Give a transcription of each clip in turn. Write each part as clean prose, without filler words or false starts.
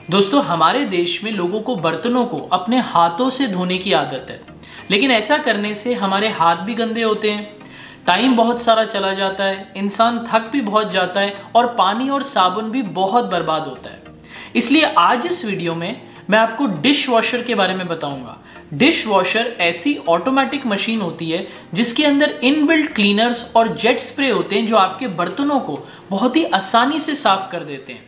दोस्तों, हमारे देश में लोगों को बर्तनों को अपने हाथों से धोने की आदत है, लेकिन ऐसा करने से हमारे हाथ भी गंदे होते हैं, टाइम बहुत सारा चला जाता है, इंसान थक भी बहुत जाता है और पानी और साबुन भी बहुत बर्बाद होता है। इसलिए आज इस वीडियो में मैं आपको डिश वॉशर के बारे में बताऊंगा। डिश वॉशर ऐसी ऑटोमेटिक मशीन होती है जिसके अंदर इनबिल्ट क्लीनर्स और जेट स्प्रे होते हैं जो आपके बर्तनों को बहुत ही आसानी से साफ कर देते हैं।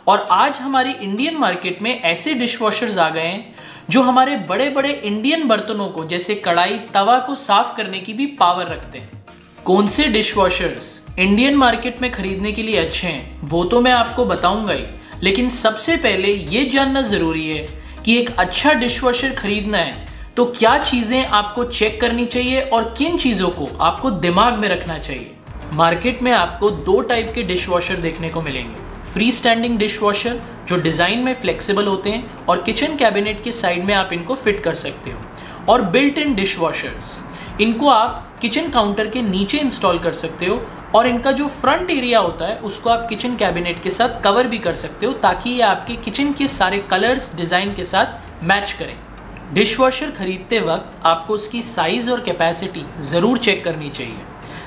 और आज हमारी इंडियन मार्केट में ऐसे डिश वॉशर्स आ गए हैं जो हमारे बड़े बड़े इंडियन बर्तनों को जैसे कढ़ाई तवा को साफ करने की भी पावर रखते हैं। कौन से डिश वॉशर्स इंडियन मार्केट में खरीदने के लिए अच्छे हैं वो तो मैं आपको बताऊंगा ही, लेकिन सबसे पहले ये जानना जरूरी है कि एक अच्छा डिश वॉशर खरीदना है तो क्या चीजें आपको चेक करनी चाहिए और किन चीजों को आपको दिमाग में रखना चाहिए। मार्केट में आपको दो टाइप के डिश वॉशर देखने को मिलेंगे। फ्री स्टैंडिंग डिश वॉशर जो डिज़ाइन में फ्लेक्सिबल होते हैं और किचन कैबिनेट के साइड में आप इनको फिट कर सकते हो, और बिल्ट इन डिश वॉशर्स, इनको आप किचन काउंटर के नीचे इंस्टॉल कर सकते हो और इनका जो फ्रंट एरिया होता है उसको आप किचन कैबिनेट के साथ कवर भी कर सकते हो ताकि ये आपके किचन के सारे कलर्स डिज़ाइन के साथ मैच करें। डिश वॉशर खरीदते वक्त आपको उसकी साइज़ और कैपेसिटी ज़रूर चेक करनी चाहिए।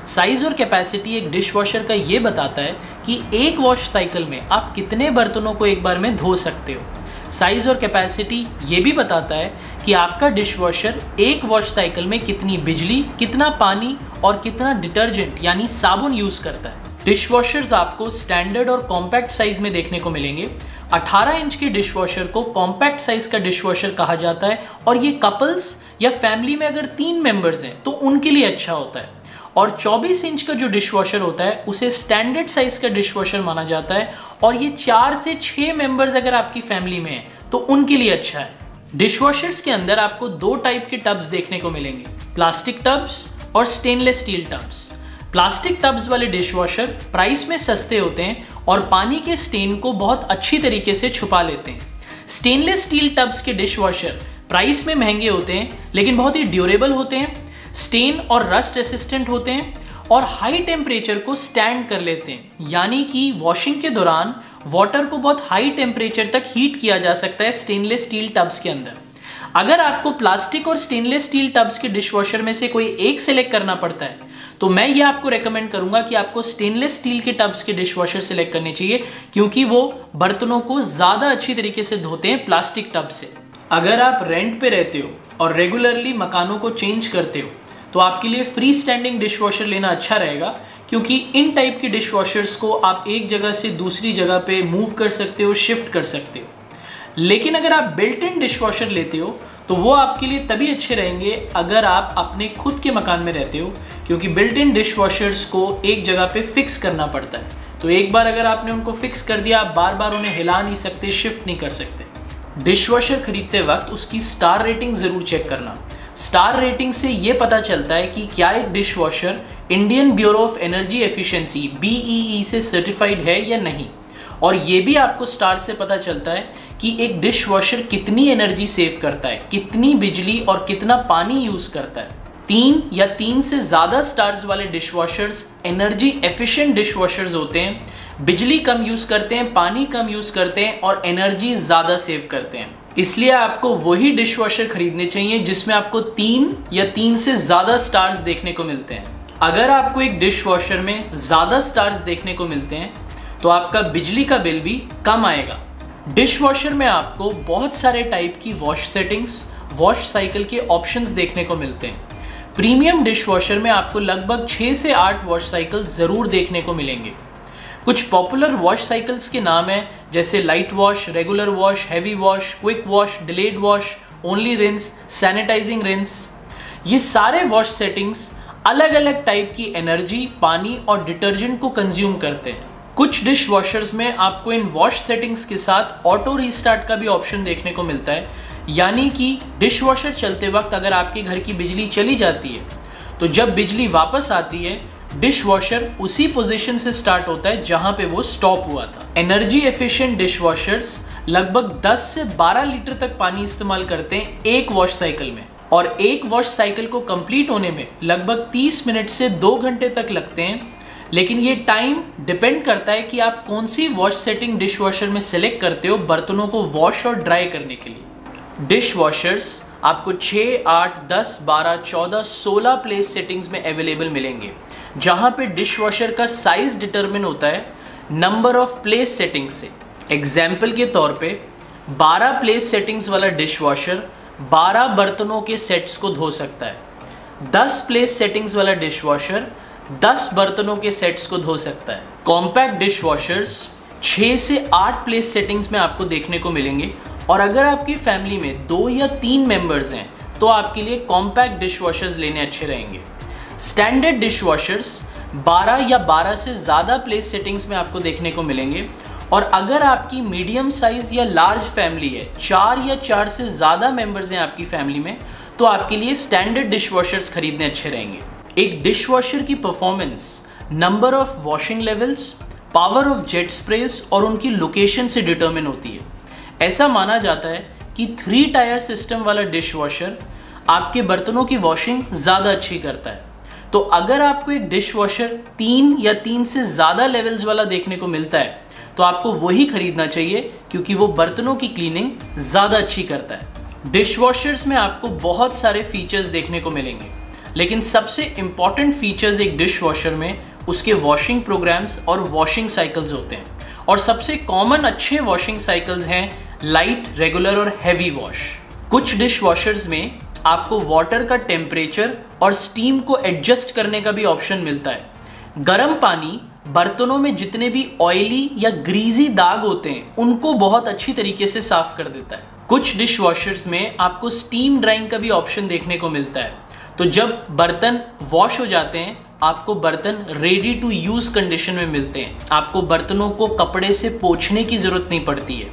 साइज़ और कैपेसिटी एक डिश वॉशर का ये बताता है कि एक वॉश साइकिल में आप कितने बर्तनों को एक बार में धो सकते हो। साइज़ और कैपेसिटी ये भी बताता है कि आपका डिश वॉशर एक वॉश साइकिल में कितनी बिजली, कितना पानी और कितना डिटर्जेंट यानी साबुन यूज़ करता है। डिश वॉशर्स आपको स्टैंडर्ड और कॉम्पैक्ट साइज़ में देखने को मिलेंगे। 18 इंच के डिश वॉशर को कॉम्पैक्ट साइज़ का डिश वॉशर कहा जाता है और ये कपल्स या फैमिली में अगर 3 मेंबर्स हैं तो उनके लिए अच्छा होता है। और 24 इंच का जो डिश वॉशर होता है उसे स्टैंडर्ड साइज का डिश वॉशर माना जाता है और ये 4 से 6 मेंबर्स अगर आपकी फैमिली में है तो उनके लिए अच्छा है। डिश वॉशर्स के अंदर आपको दो टाइप के टब्स देखने को मिलेंगे, प्लास्टिक टब्स और stainless steel tubs. Plastic tubs वाले डिश वॉशर प्राइस में सस्ते होते हैं और पानी के स्टेन को बहुत अच्छी तरीके से छुपा लेते हैं। स्टेनलेस स्टील टब्स के डिश वॉशर प्राइस में महंगे होते हैं लेकिन बहुत ही ड्यूरेबल होते हैं, स्टेन और रस्ट रेसिस्टेंट होते हैं और हाई टेम्परेचर को स्टैंड कर लेते हैं, यानी कि वॉशिंग के दौरान वाटर को बहुत हाई टेम्परेचर तक हीट किया जा सकता है स्टेनलेस स्टील टब्स के अंदर। अगर आपको प्लास्टिक और स्टेनलेस स्टील टब्स के डिश वॉशर में से कोई एक सेलेक्ट करना पड़ता है तो मैं ये आपको रेकमेंड करूंगा कि आपको स्टेनलेस स्टील के टब्स के डिश वॉशर सेलेक्ट करने चाहिए, क्योंकि वो बर्तनों को ज़्यादा अच्छी तरीके से धोते हैं प्लास्टिक टब से। अगर आप रेंट पे रहते हो और रेगुलरली मकानों को चेंज करते हो तो आपके लिए फ्री स्टैंडिंग डिश वॉशर लेना अच्छा रहेगा, क्योंकि इन टाइप के डिश वॉशर्स को आप एक जगह से दूसरी जगह पे मूव कर सकते हो, शिफ्ट कर सकते हो। लेकिन अगर आप बिल्ट इन डिश वॉशर लेते हो तो वो आपके लिए तभी अच्छे रहेंगे अगर आप अपने खुद के मकान में रहते हो, क्योंकि बिल्ट इन डिश वॉशर्स को एक जगह पे फिक्स करना पड़ता है। तो एक बार अगर आपने उनको फिक्स कर दिया, आप बार बार उन्हें हिला नहीं सकते, शिफ्ट नहीं कर सकते। डिश वॉशर खरीदते वक्त उसकी स्टार रेटिंग ज़रूर चेक करना। स्टार रेटिंग से ये पता चलता है कि क्या एक dish washer Indian bureau of energy efficiency BEE से सर्टिफाइड है या नहीं, और ये भी आपको स्टार से पता चलता है कि एक डिश वॉशर कितनी एनर्जी सेव करता है, कितनी बिजली और कितना पानी यूज़ करता है। 3 या 3 से ज़्यादा स्टार्स वाले dish washers energy efficient dish washers होते हैं, बिजली कम यूज़ करते हैं, पानी कम यूज़ करते हैं और एनर्जी ज़्यादा सेव करते हैं। इसलिए आपको वही डिश वॉशर खरीदने चाहिए जिसमें आपको 3 या 3 से ज़्यादा स्टार्स देखने को मिलते हैं। अगर आपको एक डिश वॉशर में ज़्यादा स्टार्स देखने को मिलते हैं तो आपका बिजली का बिल भी कम आएगा। डिश वॉशर में आपको बहुत सारे टाइप की वॉश सेटिंग्स, वॉश साइकिल के ऑप्शंस देखने को मिलते हैं। प्रीमियम डिश वॉशर में आपको लगभग 6 से 8 वॉश साइकिल ज़रूर देखने को मिलेंगे। कुछ पॉपुलर वॉश साइकिल्स के नाम हैं जैसे light wash, regular wash, heavy wash, quick wash, delayed wash, only rinse, sanitising rinse. ये सारे वॉश सेटिंग्स अलग अलग टाइप की एनर्जी, पानी और डिटर्जेंट को कंज्यूम करते हैं। कुछ डिश वॉशर्स में आपको इन वॉश सेटिंग्स के साथ ऑटो रीस्टार्ट का भी ऑप्शन देखने को मिलता है, यानी कि डिश वॉशर चलते वक्त अगर आपके घर की बिजली चली जाती है तो जब बिजली वापस आती है डिश वॉशर उसी पोजीशन से स्टार्ट होता है जहां पे वो स्टॉप हुआ था। एनर्जी एफिशिएंट डिश वॉशर्स लगभग 10 से 12 लीटर तक पानी इस्तेमाल करते हैं एक वॉश साइकिल में, और एक वॉश साइकिल को कंप्लीट होने में लगभग 30 मिनट से 2 घंटे तक लगते हैं। लेकिन ये टाइम डिपेंड करता है कि आप कौन सी वॉश सेटिंग डिश वॉशर में सेलेक्ट करते हो बर्तनों को वॉश और ड्राई करने के लिए। डिश वॉशर्स आपको 6, 8, 10, 12, 14, 16 प्लेस सेटिंग्स में अवेलेबल मिलेंगे, जहां पे डिश वॉशर का साइज डिटरमिन होता है नंबर ऑफ प्लेस सेटिंग्स से। एग्जाम्पल के तौर पे 12 प्लेस सेटिंग्स वाला डिश वॉशर 12 बर्तनों के सेट्स को धो सकता है। 10 प्लेस सेटिंग्स वाला डिश वॉशर 10 बर्तनों के सेट्स को धो सकता है। कॉम्पैक्ट डिश वॉशर्स 6 से 8 प्लेस सेटिंग्स में आपको देखने को मिलेंगे, और अगर आपकी फैमिली में 2 या 3 मेंबर्स हैं तो आपके लिए कॉम्पैक्ट डिश वॉशर्स लेने अच्छे रहेंगे। स्टैंडर्ड डिश वॉशर्स 12 या 12 से ज़्यादा प्लेस सेटिंग्स में आपको देखने को मिलेंगे, और अगर आपकी मीडियम साइज या लार्ज फैमिली है, 4 या 4 से ज़्यादा मेंबर्स हैं आपकी फैमिली में, तो आपके लिए स्टैंडर्ड डिश वॉशर्स खरीदने अच्छे रहेंगे। एक डिश वॉशर की performance number of washing levels, power of jet स्प्रेस और उनकी लोकेशन से डिटरमिन होती है। ऐसा माना जाता है कि 3 टायर सिस्टम वाला डिश वॉशर आपके बर्तनों की वॉशिंग ज़्यादा अच्छी करता है। तो अगर आपको एक डिश वॉशर 3 या 3 से ज़्यादा लेवल्स वाला देखने को मिलता है तो आपको वही खरीदना चाहिए, क्योंकि वो बर्तनों की क्लीनिंग ज़्यादा अच्छी करता है। डिश वॉशर्स में आपको बहुत सारे फीचर्स देखने को मिलेंगे, लेकिन सबसे इम्पॉर्टेंट फीचर्स एक डिश वॉशर में उसके वॉशिंग प्रोग्राम्स और वॉशिंग साइकिल्स होते हैं। और सबसे कॉमन अच्छे वॉशिंग साइकिल्स हैं लाइट, रेगुलर और हैवी वॉश। कुछ डिश वॉशर्स में आपको वाटर का टेम्परेचर और स्टीम को एडजस्ट करने का भी ऑप्शन मिलता है। गर्म पानी बर्तनों में जितने भी ऑयली या ग्रीजी दाग होते हैं उनको बहुत अच्छी तरीके से साफ कर देता है। कुछ डिश वॉशर्स में आपको स्टीम ड्राइंग का भी ऑप्शन देखने को मिलता है। तो जब बर्तन वॉश हो जाते हैं आपको बर्तन रेडी टू यूज कंडीशन में मिलते हैं। आपको बर्तनों को कपड़े से पोंछने की जरूरत नहीं पड़ती है,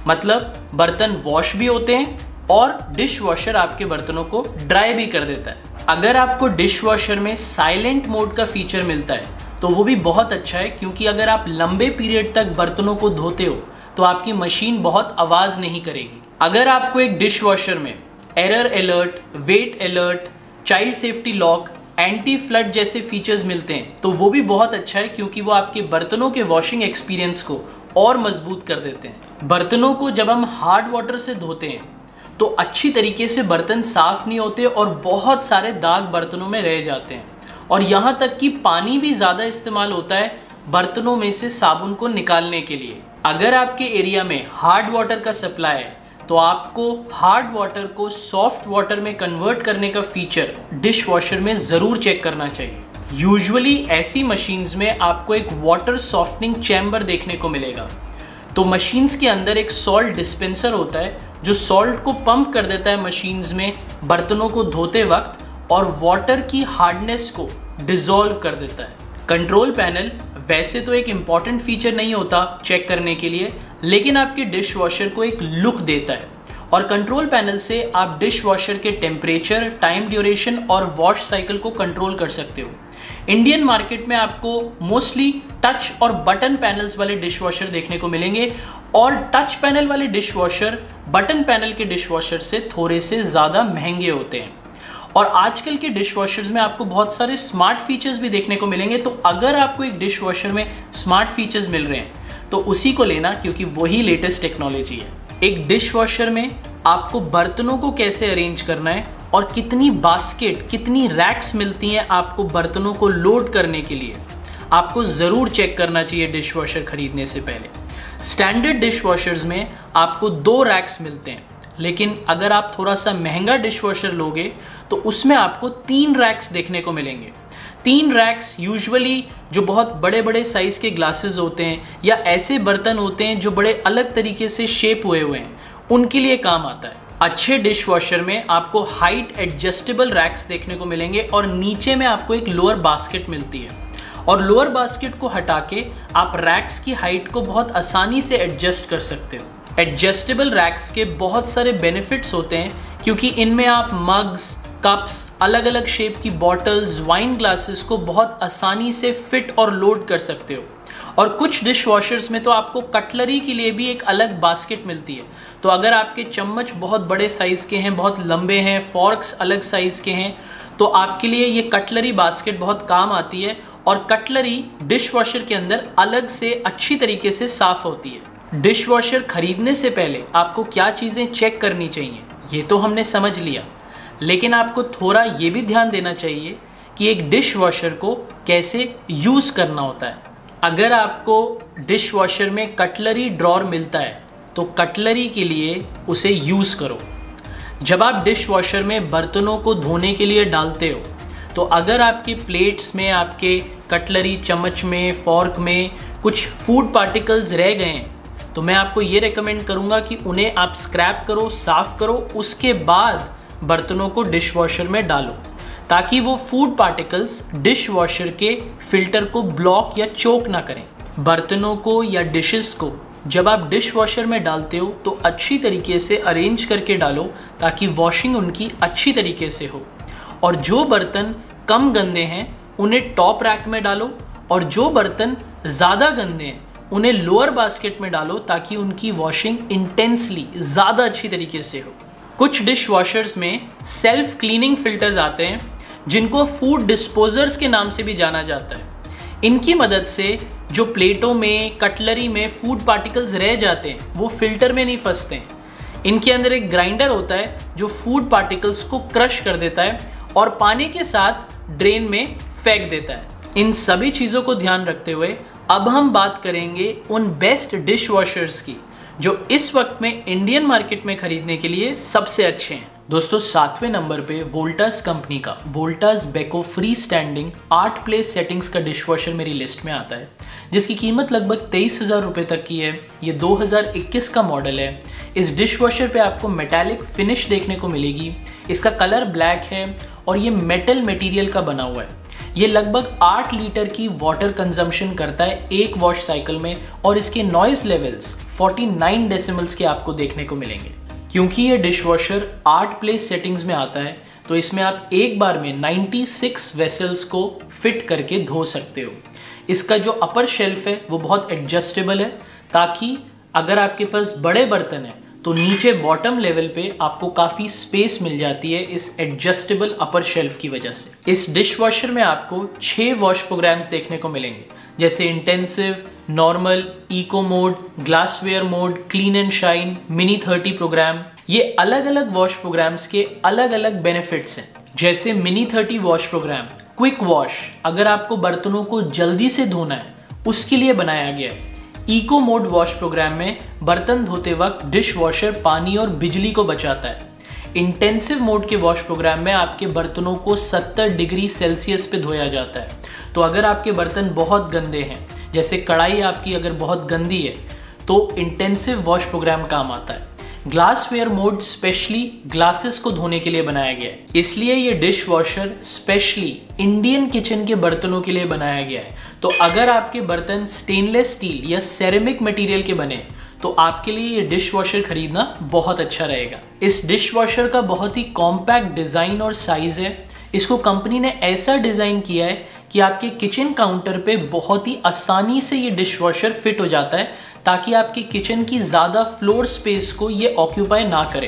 मतलब बर्तन वॉश भी होते हैं और डिश वॉशर आपके बर्तनों को ड्राई भी कर देता है। अगर आपको डिश वॉशर में साइलेंट मोड का फीचर मिलता है तो वो भी बहुत अच्छा है, क्योंकि अगर आप लंबे पीरियड तक बर्तनों को धोते हो तो आपकी मशीन बहुत आवाज़ नहीं करेगी। अगर आपको एक डिश वॉशर में error alert, wet alert, child safety lock, anti flood जैसे फीचर्स मिलते हैं तो वो भी बहुत अच्छा है, क्योंकि वो आपके बर्तनों के वॉशिंग एक्सपीरियंस को और मजबूत कर देते हैं। बर्तनों को जब हम हार्ड वाटर से धोते हैं तो अच्छी तरीके से बर्तन साफ नहीं होते और बहुत सारे दाग बर्तनों में रह जाते हैं, और यहाँ तक कि पानी भी ज़्यादा इस्तेमाल होता है बर्तनों में से साबुन को निकालने के लिए। अगर आपके एरिया में हार्ड वाटर का सप्लाई है तो आपको हार्ड वाटर को सॉफ्ट वाटर में कन्वर्ट करने का फीचर डिश वॉशर में ज़रूर चेक करना चाहिए। यूजुअली ऐसी मशीन्स में आपको एक वाटर सॉफ्टनिंग चैम्बर देखने को मिलेगा। तो मशीन्स के अंदर एक सॉल्ट डिस्पेंसर होता है जो सॉल्ट को पंप कर देता है मशीन्स में बर्तनों को धोते वक्त, और वाटर की हार्डनेस को डिसॉल्व कर देता है। कंट्रोल पैनल वैसे तो एक इम्पॉर्टेंट फीचर नहीं होता चेक करने के लिए, लेकिन आपके डिश वॉशर को एक लुक देता है, और कंट्रोल पैनल से आप डिश वॉशर के टेम्परेचर, टाइम ड्यूरेशन और वॉश साइकिल को कंट्रोल कर सकते हो। इंडियन मार्केट में आपको मोस्टली टच और बटन पैनल्स वाले डिश वॉशर देखने को मिलेंगे, और टच पैनल वाले डिश वॉशर बटन पैनल के डिश वॉशर से थोड़े से ज़्यादा महंगे होते हैं। और आजकल के डिश वॉशर्स में आपको बहुत सारे स्मार्ट फीचर्स भी देखने को मिलेंगे। तो अगर आपको एक डिश वॉशर में स्मार्ट फीचर्स मिल रहे हैं तो उसी को लेना, क्योंकि वही लेटेस्ट टेक्नोलॉजी है। एक डिश वॉशर में आपको बर्तनों को कैसे अरेंज करना है और कितनी बास्केट, कितनी रैक्स मिलती हैं आपको बर्तनों को लोड करने के लिए, आपको ज़रूर चेक करना चाहिए डिश वॉशर खरीदने से पहले। स्टैंडर्ड डिश वॉशर्स में आपको 2 रैक्स मिलते हैं, लेकिन अगर आप थोड़ा सा महंगा डिश वॉशर लोगे तो उसमें आपको 3 रैक्स देखने को मिलेंगे। 3 रैक्स यूजुअली जो बहुत बड़े बड़े साइज़ के ग्लासेस होते हैं या ऐसे बर्तन होते हैं जो बड़े अलग तरीके से शेप हुए हैं, उनके लिए काम आता है। अच्छे डिश वॉशर में आपको हाइट एडजस्टेबल रैक्स देखने को मिलेंगे, और नीचे में आपको एक लोअर बास्केट मिलती है, और लोअर बास्केट को हटा के आप रैक्स की हाइट को बहुत आसानी से एडजस्ट कर सकते हो। एडजस्टेबल रैक्स के बहुत सारे बेनिफिट्स होते हैं, क्योंकि इनमें आप मग्स, कप्स, अलग अलग शेप की बॉटल्स, वाइन ग्लासेस को बहुत आसानी से फिट और लोड कर सकते हो। और कुछ डिश वॉशर्स में तो आपको कटलरी के लिए भी एक अलग बास्केट मिलती है। तो अगर आपके चम्मच बहुत बड़े साइज़ के हैं, बहुत लंबे हैं, फॉर्क्स अलग साइज़ के हैं, तो आपके लिए ये कटलरी बास्केट बहुत काम आती है, और कटलरी डिश वॉशर के अंदर अलग से अच्छी तरीके से साफ होती है। डिश वॉशर खरीदने से पहले आपको क्या चीज़ें चेक करनी चाहिए ये तो हमने समझ लिया, लेकिन आपको थोड़ा ये भी ध्यान देना चाहिए कि एक डिश वॉशर को कैसे यूज़ करना होता है। अगर आपको डिश वॉशर में कटलरी ड्रॉर मिलता है तो कटलरी के लिए उसे यूज़ करो। जब आप डिश वॉशर में बर्तनों को धोने के लिए डालते हो तो अगर आपके प्लेट्स में, आपके कटलरी चम्मच में, फॉर्क में कुछ फूड पार्टिकल्स रह गए हैं तो मैं आपको ये रेकमेंड करूँगा कि उन्हें आप स्क्रैप करो, साफ़ करो, उसके बाद बर्तनों को डिश वॉशर में डालो ताकि वो फूड पार्टिकल्स डिश वॉशर के फिल्टर को ब्लॉक या चोक ना करें। बर्तनों को या डिशेस को जब आप डिश वॉशर में डालते हो तो अच्छी तरीके से अरेंज करके डालो ताकि वॉशिंग उनकी अच्छी तरीके से हो। और जो बर्तन कम गंदे हैं उन्हें टॉप रैक में डालो और जो बर्तन ज़्यादा गंदे हैं उन्हें लोअर बास्केट में डालो ताकि उनकी वॉशिंग इंटेंसली ज़्यादा अच्छी तरीके से हो। कुछ डिश वॉशर्स में सेल्फ क्लीनिंग फिल्टर्स आते हैं जिनको फूड डिस्पोजर्स के नाम से भी जाना जाता है। इनकी मदद से जो प्लेटों में, कटलरी में फूड पार्टिकल्स रह जाते हैं वो फिल्टर में नहीं फंसते हैं। इनके अंदर एक ग्राइंडर होता है जो फूड पार्टिकल्स को क्रश कर देता है और पानी के साथ ड्रेन में फेंक देता है। इन सभी चीज़ों को ध्यान रखते हुए अब हम बात करेंगे उन बेस्ट डिश वॉशर्स की जो इस वक्त में इंडियन मार्केट में खरीदने के लिए सबसे अच्छे हैं। दोस्तों 7वें नंबर पे वोल्टास कंपनी का Voltas Beko free standing 8 place settings का डिश वॉशर मेरी लिस्ट में आता है, जिसकी कीमत लगभग 23,000 रुपये तक की है। ये 2021 का मॉडल है। इस डिश वॉशर पे आपको मेटालिक फिनिश देखने को मिलेगी। इसका कलर ब्लैक है और ये मेटल मटेरियल का बना हुआ है। ये लगभग 8 लीटर की वाटर कंजम्पशन करता है एक वॉश साइकिल में और इसके नॉइज़ लेवल्स 49 डेसिमल्स के आपको देखने को मिलेंगे। क्योंकि ये डिश वॉशर 8 प्लेस सेटिंग्स में आता है तो इसमें आप एक बार में 96 वेसल्स को फिट करके धो सकते हो। इसका जो अपर शेल्फ है वो बहुत एडजस्टेबल है ताकि अगर आपके पास बड़े बर्तन हैं तो नीचे बॉटम लेवल पे आपको काफ़ी स्पेस मिल जाती है इस एडजस्टेबल अपर शेल्फ की वजह से। इस डिश वॉशर में आपको 6 वॉश प्रोग्राम्स देखने को मिलेंगे, जैसे intensive, normal, eco mode, glassware mode, clean and shine, mini 30 programme. ये अलग अलग वॉश प्रोग्राम्स के अलग अलग बेनिफिट्स हैं। जैसे mini 30 wash programme quick wash, अगर आपको बर्तनों को जल्दी से धोना है उसके लिए बनाया गया है। इको मोड वॉश प्रोग्राम में बर्तन धोते वक्त डिश वॉशर पानी और बिजली को बचाता है। इंटेंसिव मोड के वॉश प्रोग्राम में आपके बर्तनों को 70 डिग्री सेल्सियस पे धोया जाता है। तो अगर आपके बर्तन बहुत गंदे हैं, जैसे कढ़ाई आपकी अगर बहुत गंदी है, तो इंटेंसिव वॉश प्रोग्राम काम आता है। ग्लासवेयर मोड स्पेशली ग्लासेस को धोने के लिए बनाया गया है, इसलिए ये dish washer specially Indian kitchen के बर्तनों के लिए बनाया गया है। तो अगर आपके बर्तन स्टेनलेस स्टील या सेरेमिक मटेरियल के बने तो आपके लिए ये डिश वॉशर खरीदना बहुत अच्छा रहेगा। इस डिश वॉशर का बहुत ही कॉम्पैक्ट डिज़ाइन और साइज़ है। इसको कंपनी ने ऐसा डिज़ाइन किया है कि आपके किचन काउंटर पे बहुत ही आसानी से ये डिश वॉशर फिट हो जाता है ताकि आपके किचन की ज़्यादा फ्लोर स्पेस को ये ऑक्यूपाई ना करे।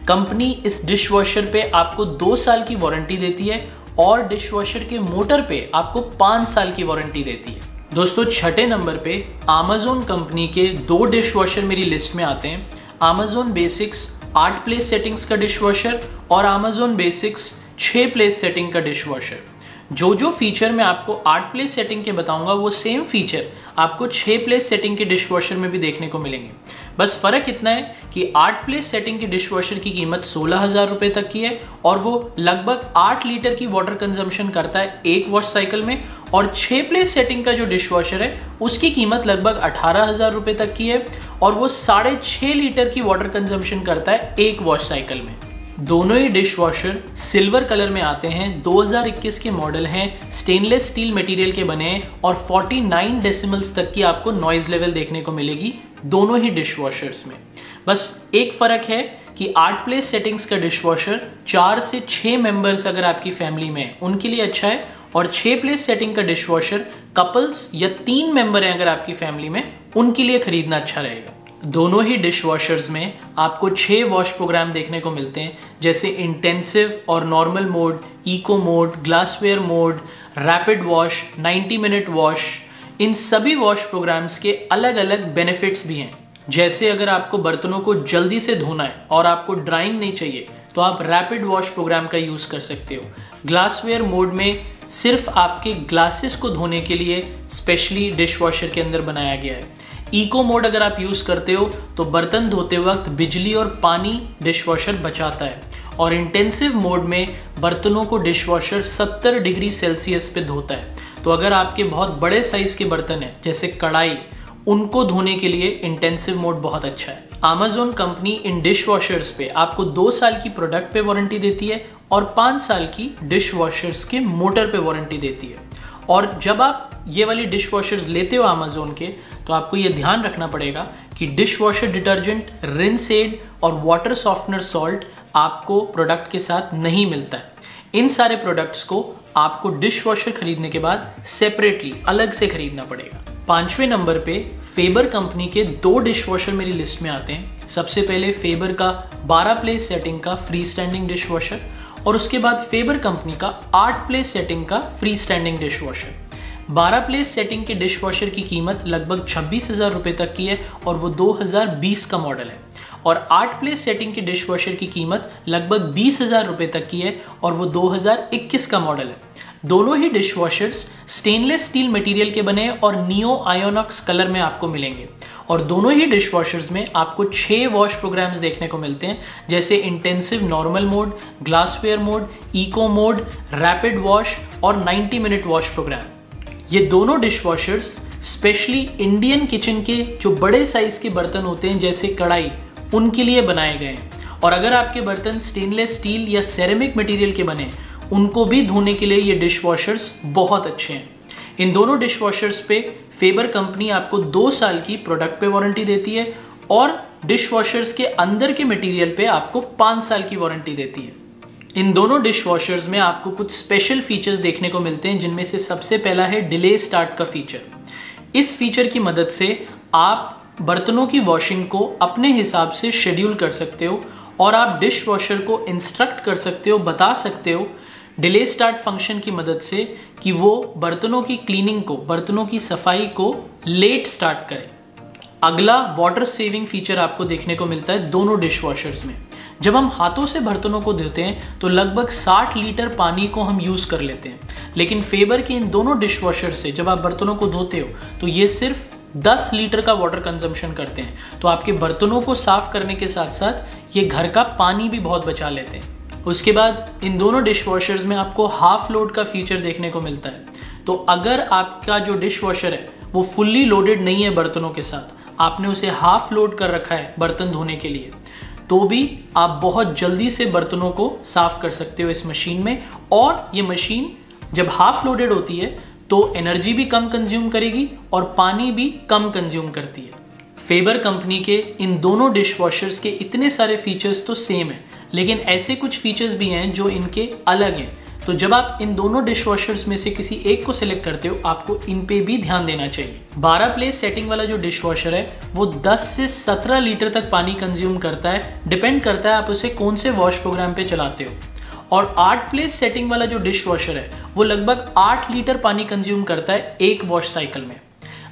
कंपनी इस डिश वॉशर पे आपको 2 साल की वारंटी देती है और डिश वॉशर के मोटर पे आपको 5 साल की वारंटी देती है। दोस्तों 6ठे नंबर पे अमेज़न कंपनी के 2 डिश वॉशर मेरी लिस्ट में आते हैं। अमेज़न बेसिक्स 8 प्लेस सेटिंग्स का डिश वॉशर और अमेज़न बेसिक्स 6 प्लेस सेटिंग का डिश वॉशर। जो फीचर मैं आपको 8 प्लेस सेटिंग के बताऊंगा वो सेम फीचर आपको 6 प्लेस सेटिंग के डिश वॉशर में भी देखने को मिलेंगे। बस फ़र्क इतना है कि 8 प्लेस सेटिंग के डिश वॉशर की कीमत 16,000 रुपये तक की है और वो लगभग 8 लीटर की वाटर कंजम्पशन करता है एक वॉश साइकिल में, और 6 प्लेस सेटिंग का जो डिश वॉशर है उसकी कीमत लगभग 18,000 रुपये तक की है और वो 6.5 लीटर की वाटर कंजम्पशन करता है एक वॉश साइकिल में। दोनों ही डिश वॉशर सिल्वर कलर में आते हैं, 2021 के मॉडल हैं, स्टेनलेस स्टील मटेरियल के बने हैं और 49 डेसिमल्स तक की आपको नॉइज़ लेवल देखने को मिलेगी दोनों ही डिश वॉशर्स में। बस एक फ़र्क है कि 8 प्लेस सेटिंग्स का डिश वॉशर 4 से 6 मेंबर्स अगर आपकी फैमिली में है उनके लिए अच्छा है, और 6 प्लेस सेटिंग का डिश वॉशर कपल्स या 3 मेंबर हैं अगर आपकी फैमिली में उनके लिए खरीदना अच्छा रहेगा। दोनों ही डिश वॉशर्स में आपको 6 वॉश प्रोग्राम देखने को मिलते हैं, जैसे इंटेंसिव और normal mode, eco mode, glassware mode, rapid wash, 90 minute wash. इन सभी वॉश प्रोग्राम्स के अलग अलग बेनिफिट्स भी हैं। जैसे अगर आपको बर्तनों को जल्दी से धोना है और आपको ड्राइंग नहीं चाहिए तो आप रैपिड वॉश प्रोग्राम का यूज़ कर सकते हो। ग्लासवेयर मोड में सिर्फ आपके ग्लासेस को धोने के लिए स्पेशली डिश वॉशर के अंदर बनाया गया है। इको मोड अगर आप यूज़ करते हो तो बर्तन धोते वक्त बिजली और पानी डिश वॉशर बचाता है। और इंटेंसिव मोड में बर्तनों को डिश वॉशर 70 डिग्री सेल्सियस पे धोता है। तो अगर आपके बहुत बड़े साइज़ के बर्तन हैं जैसे कढ़ाई, उनको धोने के लिए इंटेंसिव मोड बहुत अच्छा है। Amazon कंपनी इन डिश वॉशर्स पे आपको 2 साल की प्रोडक्ट पे वारंटी देती है और 5 साल की डिश वॉशर्स के मोटर पे वारंटी देती है। और जब आप ये वाली डिश वॉशर्स लेते हो Amazon के, तो आपको ये ध्यान रखना पड़ेगा कि dish washer detergent, rinse aid और वाटर सॉफ्टनर सॉल्ट आपको प्रोडक्ट के साथ नहीं मिलता है। इन सारे प्रोडक्ट्स को आपको डिश वॉशर खरीदने के बाद सेपरेटली अलग से खरीदना पड़ेगा। 5वें नंबर पे फेबर कंपनी के 2 डिश वॉशर मेरी लिस्ट में आते हैं। सबसे पहले फेबर का 12 प्लेस सेटिंग का फ्री स्टैंडिंग डिश वॉशर और उसके बाद फेबर कंपनी का 8 प्लेस सेटिंग का free standing dish washer. 12 place setting के डिश वॉशर की कीमत लगभग 26,000 रुपये तक की है और वो 2020 का मॉडल है। और 8 प्लेस सेटिंग के डिश वॉशर की कीमत लगभग 20,000 रुपये तक की है और वो 2021 का मॉडल है। दोनों ही dish washers stainless steel material के बने और नियो आयोनॉक्स कलर में आपको मिलेंगे। और दोनों ही डिश वॉशर्स में आपको 6 वॉश प्रोग्राम्स देखने को मिलते हैं, जैसे intensive normal mode, glassware mode, eco mode, rapid wash और 90 मिनट वॉश प्रोग्राम। ये दोनों dish washers specially Indian kitchen के जो बड़े साइज के बर्तन होते हैं जैसे कढ़ाई, उनके लिए बनाए गए हैं। और अगर आपके बर्तन स्टेनलेस स्टील या सेरेमिक मटेरियल के बने, उनको भी धोने के लिए ये डिश वॉशर्स बहुत अच्छे हैं। इन दोनों डिश वॉशर्स पे फेबर कंपनी आपको 2 साल की प्रोडक्ट पे वारंटी देती है और डिश वॉशर्स के अंदर के मटेरियल पे आपको 5 साल की वारंटी देती है। इन दोनों डिश वॉशर्स में आपको कुछ स्पेशल फीचर्स देखने को मिलते हैं, जिनमें से सबसे पहला है डिले स्टार्ट का फीचर। इस फीचर की मदद से आप बर्तनों की वॉशिंग को अपने हिसाब से शेड्यूल कर सकते हो और आप डिश वॉशर को इंस्ट्रक्ट कर सकते हो, बता सकते हो डिले स्टार्ट फंक्शन की मदद से कि वो बर्तनों की क्लीनिंग को, बर्तनों की सफाई को लेट स्टार्ट करे। अगला वाटर सेविंग फीचर आपको देखने को मिलता है दोनों डिश वॉशर्स में। जब हम हाथों से बर्तनों को धोते हैं तो लगभग 60 लीटर पानी को हम यूज़ कर लेते हैं, लेकिन फेबर के इन दोनों डिश वॉशर से जब आप बर्तनों को धोते हो तो ये सिर्फ 10 लीटर का वाटर कंजम्पशन करते हैं। तो आपके बर्तनों को साफ करने के साथ साथ ये घर का पानी भी बहुत बचा लेते हैं। उसके बाद इन दोनों डिश वॉशर्स में आपको हाफ लोड का फीचर देखने को मिलता है। तो अगर आपका जो डिश वॉशर है वो फुल्ली लोडेड नहीं है बर्तनों के साथ, आपने उसे हाफ लोड कर रखा है बर्तन धोने के लिए, तो भी आप बहुत जल्दी से बर्तनों को साफ कर सकते हो इस मशीन में। और ये मशीन जब हाफ लोडेड होती है तो एनर्जी भी कम कंज्यूम करेगी और पानी भी कम कंज्यूम करती है। फेबर कंपनी के इन दोनों डिश वॉशर्स के इतने सारे फीचर्स तो सेम हैं, लेकिन ऐसे कुछ फीचर्स भी हैं जो इनके अलग हैं। तो जब आप इन दोनों डिश वॉशर्स में से किसी एक को सिलेक्ट करते हो, आपको इन पे भी ध्यान देना चाहिए। 12 प्लेस सेटिंग वाला जो डिश वॉशर है वो 10 से 17 लीटर तक पानी कंज्यूम करता है, डिपेंड करता है आप उसे कौन से वॉश प्रोग्राम पे चलाते हो। और 8 प्लेस सेटिंग वाला जो डिश वॉशर है वो लगभग 8 लीटर पानी कंज्यूम करता है एक वॉश साइकिल में।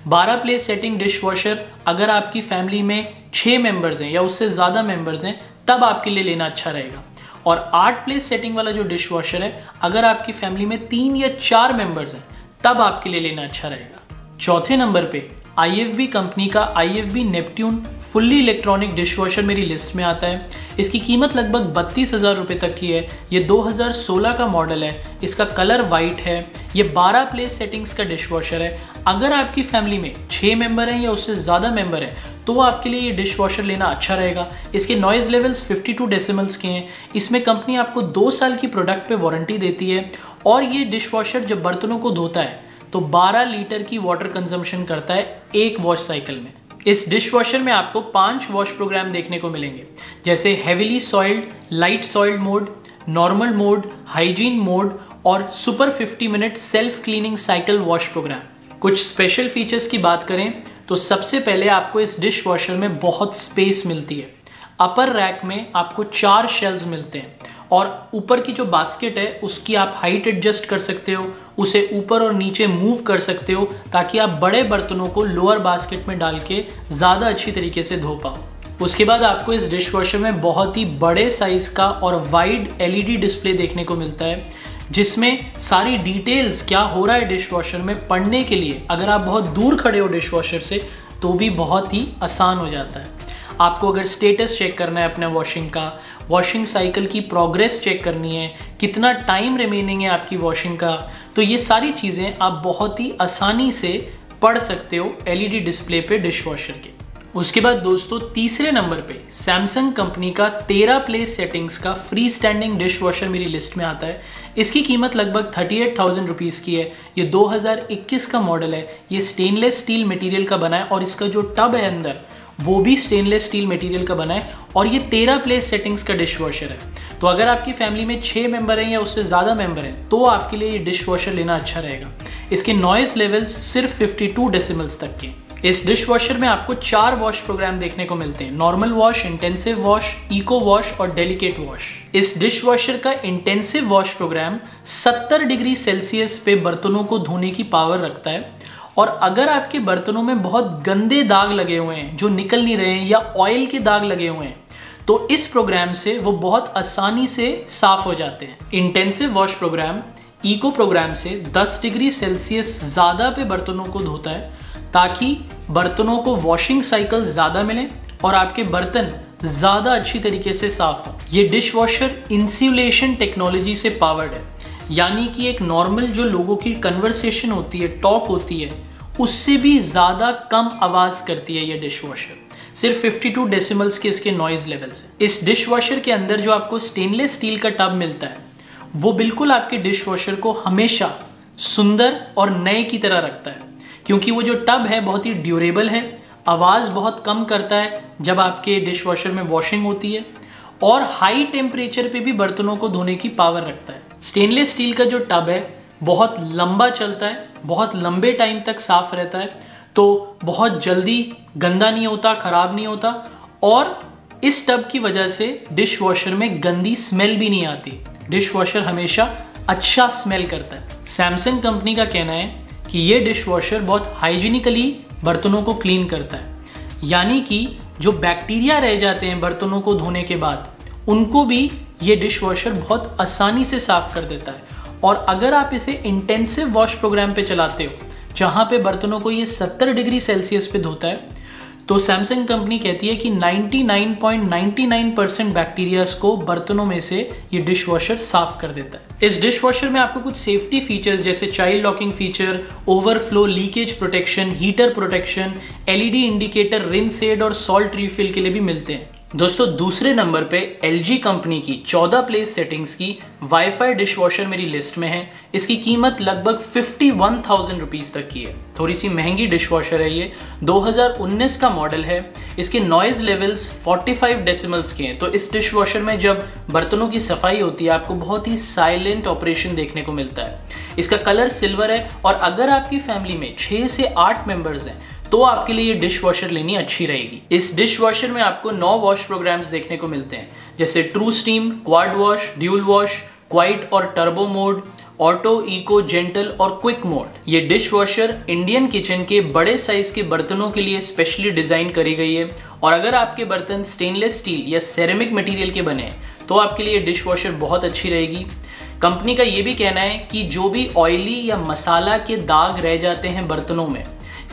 12 प्लेस सेटिंग डिश वॉशर अगर आपकी फैमिली में 6 मेंबर्स हैं या उससे ज़्यादा मेंबर्स हैं तब आपके लिए लेना अच्छा रहेगा। और 8 प्लेस सेटिंग वाला जो डिश वॉशर है अगर आपकी फैमिली में 3 या 4 मेंबर्स हैं तब आपके लिए लेना अच्छा रहेगा। चौथे नंबर पे IFB कंपनी का IFB Neptune fully electronic dish washer मेरी लिस्ट में आता है। इसकी कीमत लगभग 32,000 रुपये तक की है। ये 2016 का मॉडल है। इसका कलर वाइट है। ये 12 प्लेस सेटिंग्स का डिश वॉशर है। अगर आपकी फैमिली में 6 मेंबर हैं या उससे ज़्यादा मेंबर हैं तो आपके लिए ये डिश वॉशर लेना अच्छा रहेगा। इसके नॉइज़ लेवल्स 52 डेसिमल्स के हैं। इसमें कंपनी आपको 2 साल की प्रोडक्ट पे वारंटी देती है और ये डिश वॉशर जब बर्तनों को धोता है तो 12 लीटर की वाटर कंजम्पशन करता है एक वॉश साइकिल में। इस डिश वॉशर में आपको 5 वॉश प्रोग्राम देखने को मिलेंगे, जैसे heavily soiled, light soiled mode, normal mode, hygiene mode और super 50 minute self cleaning cycle wash program. कुछ स्पेशल फीचर्स की बात करें तो सबसे पहले आपको इस डिश वॉशर में बहुत स्पेस मिलती है। अपर रैक में आपको 4 शेल्व्स मिलते हैं और ऊपर की जो बास्केट है उसकी आप हाइट एडजस्ट कर सकते हो, उसे ऊपर और नीचे मूव कर सकते हो ताकि आप बड़े बर्तनों को लोअर बास्केट में डाल के ज़्यादा अच्छी तरीके से धो पाओ। उसके बाद आपको इस डिश वॉशर में बहुत ही बड़े साइज का और वाइड LED डिस्प्ले देखने को मिलता है, जिसमें सारी डिटेल्स क्या हो रहा है डिश वॉशर में पढ़ने के लिए अगर आप बहुत दूर खड़े हो डिश वॉशर से तो भी बहुत ही आसान हो जाता है। आपको अगर स्टेटस चेक करना है अपने वॉशिंग का, वॉशिंग साइकिल की प्रोग्रेस चेक करनी है, कितना टाइम रिमेनिंग है आपकी वॉशिंग का, तो ये सारी चीज़ें आप बहुत ही आसानी से पढ़ सकते हो LED डिस्प्ले पे डिश वॉशर के। उसके बाद दोस्तों तीसरे नंबर पे सैमसंग कंपनी का 13 प्लेस सेटिंग्स का फ्री स्टैंडिंग डिश वॉशर मेरी लिस्ट में आता है। इसकी कीमत लगभग 38,000 रुपीज़ की है। ये 2021 का मॉडल है। ये स्टेनलेस स्टील मटेरियल का बना है और इसका जो टब है अंदर वो भी स्टेनलेस स्टील मटेरियल का बना है और ये 13 प्लेस सेटिंग्स का डिश वॉशर है। तो अगर आपकी फैमिली में 6 मेंबर हैं या उससे ज़्यादा मेंबर हैं तो आपके लिए ये डिश वॉशर लेना अच्छा रहेगा। इसके नॉइज़ लेवल्स सिर्फ 52 डेसिमल्स तक के। इस डिश वॉशर में आपको 4 वॉश प्रोग्राम देखने को मिलते हैं, normal wash, intensive wash, eco wash और डेलिकेट वॉश। इस डिश वॉशर का intensive wash programme 70 degree Celsius पे बर्तनों को धोने की पावर रखता है और अगर आपके बर्तनों में बहुत गंदे दाग लगे हुए हैं जो निकल नहीं रहे हैं या ऑयल के दाग लगे हुए हैं तो इस प्रोग्राम से वो बहुत आसानी से साफ हो जाते हैं। Intensive wash programme eco programme से 10 डिग्री सेल्सियस ज़्यादा पे बर्तनों को धोता है ताकि बर्तनों को वॉशिंग साइकिल ज़्यादा मिले और आपके बर्तन ज़्यादा अच्छी तरीके से साफ हो। ये डिश वॉशर इंसुलेशन टेक्नोलॉजी से पावर्ड है, यानी कि एक नॉर्मल जो लोगों की कन्वर्सेशन होती है, टॉक होती है, उससे भी ज़्यादा कम आवाज़ करती है ये डिश वॉशर। सिर्फ 52 डेसिमल्स के इसके नॉइज़ लेवल्स हैं। इस डिश वॉशर के अंदर जो आपको स्टेनलेस स्टील का टब मिलता है वो बिल्कुल आपके डिश वॉशर को हमेशा सुंदर और नए की तरह रखता है, क्योंकि वो जो टब है बहुत ही ड्यूरेबल है, आवाज़ बहुत कम करता है जब आपके डिश वॉशर में वॉशिंग होती है और हाई टेम्परेचर पे भी बर्तनों को धोने की पावर रखता है। स्टेनलेस स्टील का जो टब है बहुत लंबा चलता है, बहुत लंबे टाइम तक साफ रहता है, तो बहुत जल्दी गंदा नहीं होता, ख़राब नहीं होता और इस टब की वजह से डिश वॉशर में गंदी स्मेल भी नहीं आती। डिश वॉशर हमेशा अच्छा स्मेल करता है। सैमसंग कंपनी का कहना है कि ये डिश वॉशर बहुत हाइजीनिकली बर्तनों को क्लीन करता है, यानी कि जो बैक्टीरिया रह जाते हैं बर्तनों को धोने के बाद उनको भी ये डिश वॉशर बहुत आसानी से साफ कर देता है। और अगर आप इसे इंटेंसिव वॉश प्रोग्राम पे चलाते हो जहाँ पे बर्तनों को ये 70 डिग्री सेल्सियस पे धोता है तो सैमसंग कंपनी कहती है कि 99.99% बैक्टीरियाज को बर्तनों में से ये डिश वॉशर साफ कर देता है। इस डिश वॉशर में आपको कुछ सेफ्टी फीचर्स जैसे child locking feature, overflow leakage protection, heater protection, LED indicator, rinse aid और सॉल्ट रिफिल के लिए भी मिलते हैं। दोस्तों दूसरे नंबर पे LG कंपनी की 14 प्लेस सेटिंग्स की वाईफाई डिश वॉशर मेरी लिस्ट में है। इसकी कीमत लगभग 51,000 रुपीज़ तक की है। थोड़ी सी महंगी डिश वॉशर है ये, 2019 का मॉडल है। इसके नॉइज़ लेवल्स 45 डेसिमल्स के हैं, तो इस डिश वॉशर में जब बर्तनों की सफाई होती है आपको बहुत ही साइलेंट ऑपरेशन देखने को मिलता है। इसका कलर सिल्वर है और अगर आपकी फैमिली में 6 से 8 मेंबर्स हैं तो आपके लिए ये डिश वॉशर लेनी अच्छी रहेगी। इस डिश वॉशर में आपको 9 वॉश प्रोग्राम्स देखने को मिलते हैं जैसे true steam, quad wash, dual wash, quiet और turbo mode, auto, eco, gentle और क्विक मोड। ये डिश वॉशर इंडियन किचन के बड़े साइज के बर्तनों के लिए स्पेशली डिजाइन करी गई है और अगर आपके बर्तन स्टेनलेस स्टील या सेरेमिक मटेरियल के बने तो आपके लिए डिश वॉशर बहुत अच्छी रहेगी। कंपनी का ये भी कहना है कि जो भी ऑयली या मसाला के दाग रह जाते हैं बर्तनों में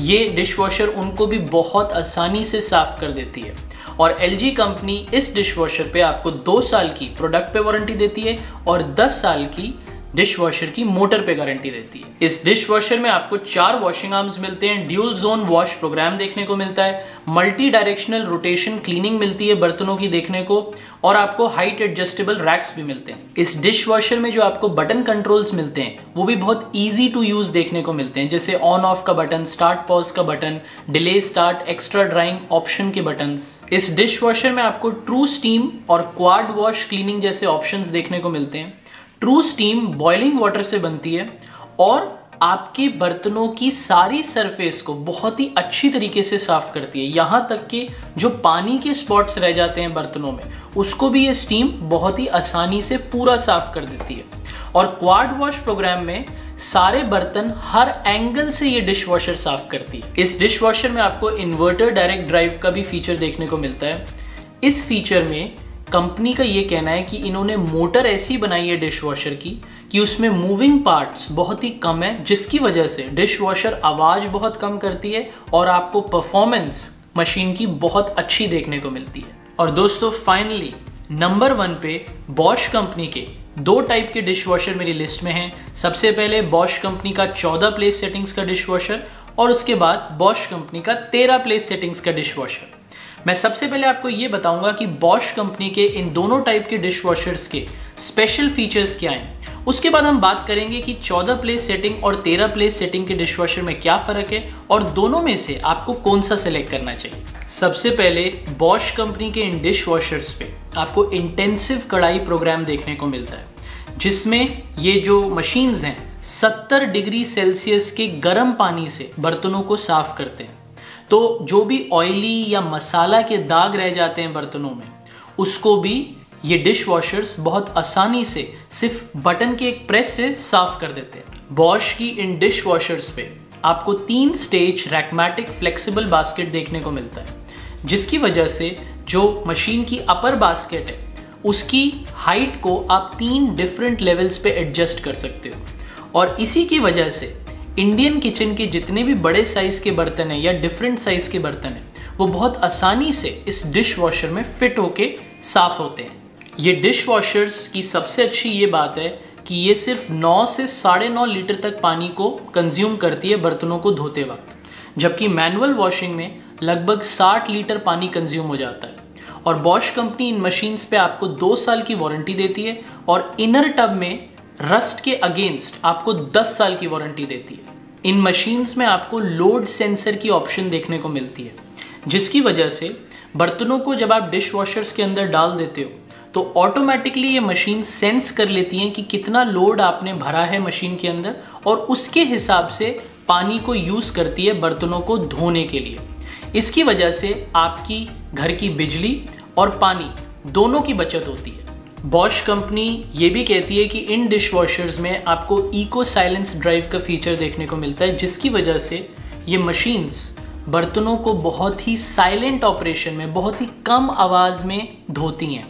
ये डिश वॉशर उनको भी बहुत आसानी से साफ कर देती है। और LG कंपनी इस डिश वॉशर पे आपको 2 साल की प्रोडक्ट पे वारंटी देती है और 10 साल की डिश वॉशर की मोटर पे गारंटी देती है। इस डिश वॉशर में आपको 4 वॉशिंग आर्म्स मिलते हैं, ड्यूल जोन वॉश प्रोग्राम देखने को मिलता है, मल्टी डायरेक्शनल रोटेशन क्लीनिंग मिलती है बर्तनों की देखने को और आपको हाइट एडजस्टेबल रैक्स भी मिलते हैं। इस डिश वॉशर में जो आपको बटन कंट्रोल्स मिलते हैं वो भी बहुत ईजी टू यूज देखने को मिलते हैं, जैसे ऑन ऑफ का बटन, स्टार्ट पॉज का button, delay start, extra drawing option के बटन्स। इस डिश वॉशर में आपको ट्रू स्टीम और क्वाड वॉश क्लीनिंग जैसे ऑप्शंस देखने को मिलते हैं। ट्रू स्टीम बॉइलिंग वाटर से बनती है और आपके बर्तनों की सारी सरफेस को बहुत ही अच्छी तरीके से साफ करती है। यहाँ तक कि जो पानी के स्पॉट्स रह जाते हैं बर्तनों में, उसको भी ये स्टीम बहुत ही आसानी से पूरा साफ कर देती है। और क्वाड वॉश प्रोग्राम में सारे बर्तन हर एंगल से ये डिश वॉशर साफ करती है। इस डिश वॉशर में आपको इन्वर्टर डायरेक्ट ड्राइव का भी फीचर देखने को मिलता है। इस फीचर में कंपनी का ये कहना है कि इन्होंने मोटर ऐसी बनाई है डिश वॉशर की कि उसमें मूविंग पार्ट्स बहुत ही कम है, जिसकी वजह से डिश वॉशर आवाज़ बहुत कम करती है और आपको परफॉर्मेंस मशीन की बहुत अच्छी देखने को मिलती है। और दोस्तों फाइनली नंबर 1 पे बॉश कंपनी के 2 टाइप के डिश वॉशर मेरी लिस्ट में हैं। सबसे पहले बॉश कंपनी का 14 प्लेस सेटिंग्स का डिश वॉशर और उसके बाद बॉश कंपनी का 13 प्लेस सेटिंग्स का डिश वॉशर। मैं सबसे पहले आपको ये बताऊंगा कि बॉश कंपनी के इन दोनों टाइप के डिश वॉशर्स के स्पेशल फीचर्स क्या हैं। उसके बाद हम बात करेंगे कि 14 प्लेस सेटिंग और 13 प्लेस सेटिंग के डिश वॉशर में क्या फ़र्क है और दोनों में से आपको कौन सा सेलेक्ट करना चाहिए। सबसे पहले बॉश कंपनी के इन डिश वॉशर्स पे आपको इंटेंसिव कढ़ाई प्रोग्राम देखने को मिलता है, जिसमें ये जो मशीन्स हैं 70 डिग्री सेल्सियस के गर्म पानी से बर्तनों को साफ करते हैं। तो जो भी ऑयली या मसाला के दाग रह जाते हैं बर्तनों में, उसको भी ये डिश वॉशर्स बहुत आसानी से सिर्फ बटन के एक प्रेस से साफ कर देते हैं। बॉश की इन डिश वॉशर्स पे आपको 3 स्टेज रैकमैटिक फ्लेक्सिबल बास्केट देखने को मिलता है, जिसकी वजह से जो मशीन की अपर बास्केट है उसकी हाइट को आप 3 डिफरेंट लेवल्स पे एडजस्ट कर सकते हो। और इसी की वजह से इंडियन किचन के जितने भी बड़े साइज़ के बर्तन हैं या डिफरेंट साइज़ के बर्तन हैं, वो बहुत आसानी से इस डिश वॉशर में फिट होके साफ़ होते हैं। ये डिश वॉशर्स की सबसे अच्छी ये बात है कि ये सिर्फ 9 से 9.5 लीटर तक पानी को कंज्यूम करती है बर्तनों को धोते वक्त, जबकि मैनुअल वॉशिंग में लगभग 60 लीटर पानी कंज्यूम हो जाता है। और बॉश कंपनी इन मशीन्स पे आपको 2 साल की वारंटी देती है और इनर टब में रस्ट के अगेंस्ट आपको 10 साल की वारंटी देती है। इन मशीन्स में आपको लोड सेंसर की ऑप्शन देखने को मिलती है, जिसकी वजह से बर्तनों को जब आप डिश वॉशर्स के अंदर डाल देते हो तो ऑटोमेटिकली ये मशीन सेंस कर लेती हैं कि कितना लोड आपने भरा है मशीन के अंदर और उसके हिसाब से पानी को यूज़ करती है बर्तनों को धोने के लिए। इसकी वजह से आपकी घर की बिजली और पानी दोनों की बचत होती है। बॉश कंपनी ये भी कहती है कि इन डिश वॉशर्स में आपको इको साइलेंस ड्राइव का फीचर देखने को मिलता है, जिसकी वजह से ये मशीन्स बर्तनों को बहुत ही साइलेंट ऑपरेशन में बहुत ही कम आवाज़ में धोती हैं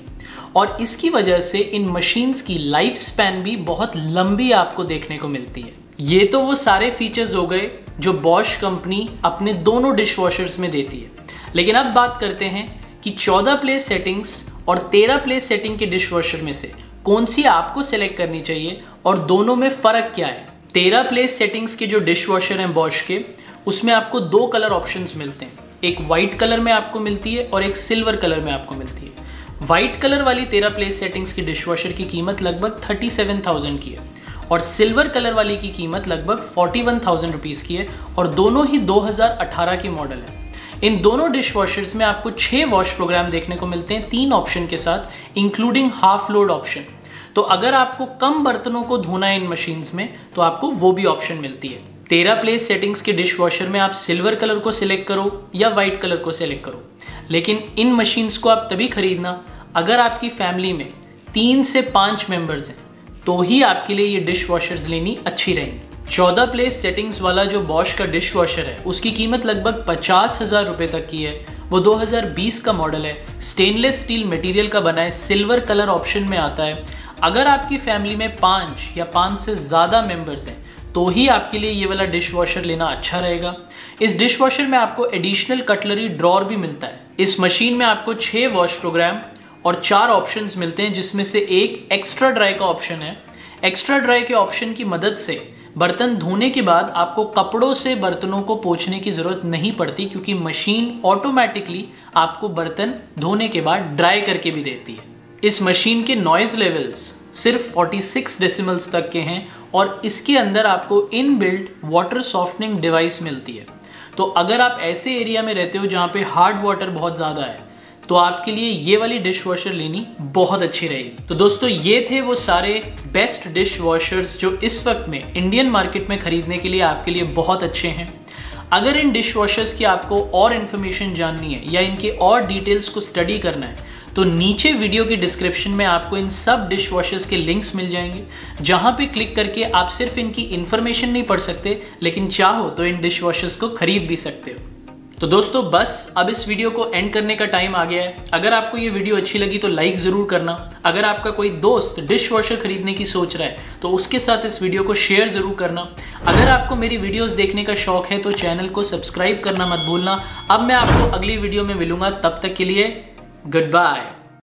और इसकी वजह से इन मशीन्स की लाइफ स्पैन भी बहुत लंबी आपको देखने को मिलती है। ये तो वो सारे फीचर्स हो गए जो बॉश कंपनी अपने दोनों डिश वॉशर्स में देती है। लेकिन अब बात करते हैं कि 14 प्लेस सेटिंग्स और 13 प्लेस सेटिंग के डिश वॉशर में से कौन सी आपको सेलेक्ट करनी चाहिए और दोनों में फ़र्क क्या है। 13 प्लेस सेटिंग्स के जो डिश वॉशर हैं बॉश के, उसमें आपको 2 कलर ऑप्शंस मिलते हैं। एक वाइट कलर में आपको मिलती है और एक सिल्वर कलर में आपको मिलती है। वाइट कलर वाली 13 प्लेस सेटिंग्स की डिश वॉशर की कीमत लगभग 37,000 की है और सिल्वर कलर वाली की कीमत लगभग 41,000 रुपीज़ की है और दोनों ही 2018 की मॉडल है। इन दोनों डिश वॉशर्स में आपको 6 वॉश प्रोग्राम देखने को मिलते हैं 3 ऑप्शन के साथ, इंक्लूडिंग हाफ लोड ऑप्शन। तो अगर आपको कम बर्तनों को धोना है इन मशीन्स में तो आपको वो भी ऑप्शन मिलती है। 13 प्लेस सेटिंग्स के डिश वॉशर में आप सिल्वर कलर को सिलेक्ट करो या वाइट कलर को सिलेक्ट करो, लेकिन इन मशीन्स को आप तभी खरीदना अगर आपकी फैमिली में 3 से 5 मेंबर्स हैं, तो ही आपके लिए ये डिश वॉशर्स लेनी अच्छी रहेंगी। 14 प्लेस सेटिंग्स वाला जो बॉश का डिश वॉशर है उसकी कीमत लगभग 50,000 रुपये तक की है। वो 2020 का मॉडल है, स्टेनलेस स्टील मटेरियल का बना है, सिल्वर कलर ऑप्शन में आता है। अगर आपकी फैमिली में 5 या 5 से ज़्यादा मेंबर्स हैं तो ही आपके लिए ये वाला डिश वॉशर लेना अच्छा रहेगा। इस डिश वॉशर में आपको एडिशनल कटलरी ड्रॉर भी मिलता है। इस मशीन में आपको 6 वॉश प्रोग्राम और 4 ऑप्शंस मिलते हैं, जिसमें से एक एक्स्ट्रा ड्राई का ऑप्शन है। एक्स्ट्रा ड्राई के ऑप्शन की मदद से बर्तन धोने के बाद आपको कपड़ों से बर्तनों को पोंछने की ज़रूरत नहीं पड़ती, क्योंकि मशीन ऑटोमेटिकली आपको बर्तन धोने के बाद ड्राई करके भी देती है। इस मशीन के नॉइज़ लेवल्स सिर्फ 46 डेसिमल्स तक के हैं और इसके अंदर आपको इनबिल्ट वाटर सॉफ्टनिंग डिवाइस मिलती है। तो अगर आप ऐसे एरिया में रहते हो जहाँ पे हार्ड वाटर बहुत ज़्यादा है, तो आपके लिए ये वाली डिश वॉशर लेनी बहुत अच्छी रहेगी। तो दोस्तों ये थे वो सारे बेस्ट डिश वॉशर्स जो इस वक्त में इंडियन मार्केट में खरीदने के लिए आपके लिए बहुत अच्छे हैं। अगर इन डिश वॉशर्स की आपको और इन्फॉर्मेशन जाननी है या इनके और डिटेल्स को स्टडी करना है तो नीचे वीडियो के डिस्क्रिप्शन में आपको इन सब डिश वॉशर्स के लिंक्स मिल जाएंगे, जहां पे क्लिक करके आप सिर्फ इनकी इन्फॉर्मेशन नहीं पढ़ सकते, लेकिन चाहो तो इन डिश वॉशर्स को खरीद भी सकते हो। तो दोस्तों बस अब इस वीडियो को एंड करने का टाइम आ गया है। अगर आपको ये वीडियो अच्छी लगी तो लाइक ज़रूर करना। अगर आपका कोई दोस्त डिश वॉशर खरीदने की सोच रहा है तो उसके साथ इस वीडियो को शेयर ज़रूर करना। अगर आपको मेरी वीडियोस देखने का शौक है तो चैनल को सब्सक्राइब करना मत भूलना। अब मैं आपको अगली वीडियो में मिलूंगा, तब तक के लिए गुड बाय।